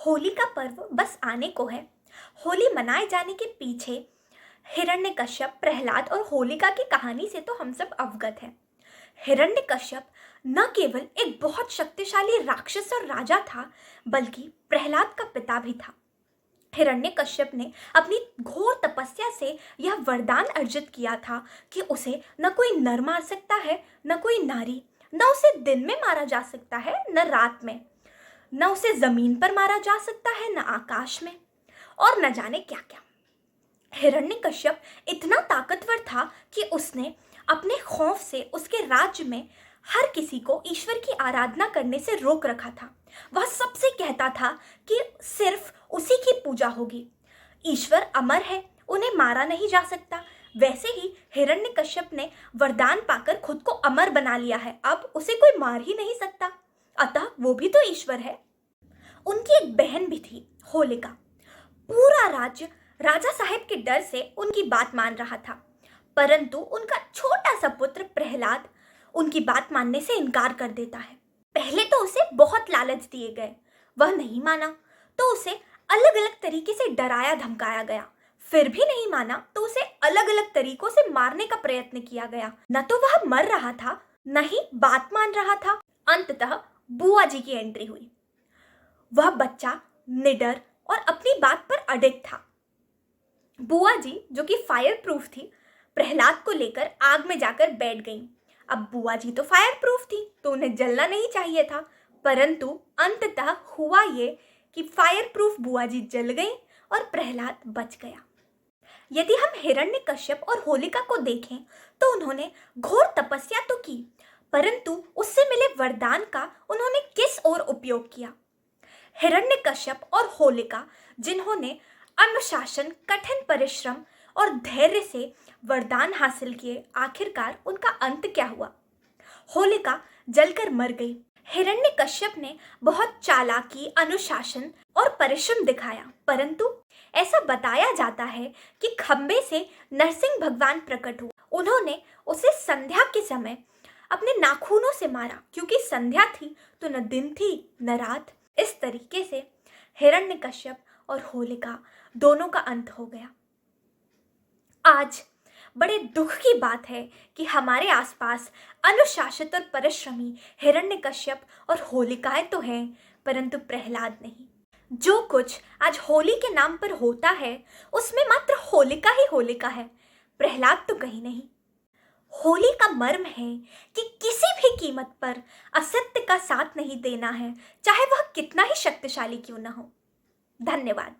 होली का पर्व बस आने को है। होली मनाए जाने के पीछे हिरण्यकश्यप, प्रहलाद और होलिका की कहानी से तो हम सब अवगत हैं। हिरण्यकश्यप न केवल एक बहुत शक्तिशाली राक्षस और राजा था, बल्कि प्रहलाद का पिता भी था। हिरण्यकश्यप ने अपनी घोर तपस्या से यह वरदान अर्जित किया था कि उसे न कोई नर मार सकता है, न कोई नारी, न उसे दिन में मारा जा सकता है, न रात में, न उसे जमीन पर मारा जा सकता है, न आकाश में, और न जाने क्या क्या। हिरण्यकश्यप इतना ताकतवर था कि उसने अपने खौफ से उसके राज्य में हर किसी को ईश्वर की आराधना करने से रोक रखा था। वह सबसे कहता था कि सिर्फ उसी की पूजा होगी। ईश्वर अमर है, उन्हें मारा नहीं जा सकता। वैसे ही हिरण्यकश्यप ने वरदान पाकर खुद को अमर बना लिया है, अब उसे कोई मार ही नहीं सकता, अतः वो भी तो ईश्वर है। उनकी एक बहन भी थी, होलिका। पूरा राज्य राजा साहब के डर से उनकी बात मान रहा था, परंतु उनका छोटा सा पुत्र प्रहलाद उनकी बात मानने से इनकार कर देता है। पहले तो उसे बहुत लालच दिए गए, वह नहीं माना तो उसे अलग अलग तरीके से डराया धमकाया गया, फिर भी नहीं माना तो उसे अलग अलग तरीकों से मारने का प्रयत्न किया गया। न तो वह मर रहा था, न ही बात मान रहा था। अंततः बुआ जी की एंट्री हुई। वह बच्चा निडर और अपनी बात पर अडिग था। बुआ जी, जो कि फायर प्रूफ थी, प्रहलाद को लेकर आग में जाकर बैठ गईं। अब बुआ जी तो फायर प्रूफ थी, तो उन्हें जलना नहीं चाहिए था, परंतु अंततः हुआ ये कि फायर प्रूफ बुआ जी जल गईं और प्रहलाद बच गया। यदि हम हिरण्यकश्यप और होलिका को देखें तो उन्होंने घोर तपस्या तो की, परंतु उससे मिले वरदान का उन्होंने किस ओर उपयोग किया। हिरण्यकश्यप और होलिका, जिन्होंने अनुशासन, कठिन परिश्रम और धैर्य से वरदान हासिल किए, आखिरकार उनका अंत क्या हुआ? होलिका जलकर मर गई। हिरण्यकश्यप ने बहुत चालाकी, अनुशासन और परिश्रम दिखाया, परंतु ऐसा बताया जाता है कि खंबे से नरसिंह भगवान प्रकट हुए। उन्होंने उसे संध्या के समय अपने नाखूनों से मारा, क्योंकि संध्या थी तो न दिन थी न रात। इस तरीके से हिरण्यकश्यप और होलिका दोनों का अंत हो गया। आज बड़े दुख की बात है कि हमारे आसपास अनुशासित और परिश्रमी हिरण्यकश्यप और होलिकाएं तो हैं, परंतु प्रहलाद नहीं। जो कुछ आज होली के नाम पर होता है, उसमें मात्र होलिका ही होलिका है, प्रहलाद तो कहीं नहीं। होली का मर्म है कि किसी भी कीमत पर असत्य का साथ नहीं देना है, चाहे वह कितना ही शक्तिशाली क्यों न हो। धन्यवाद।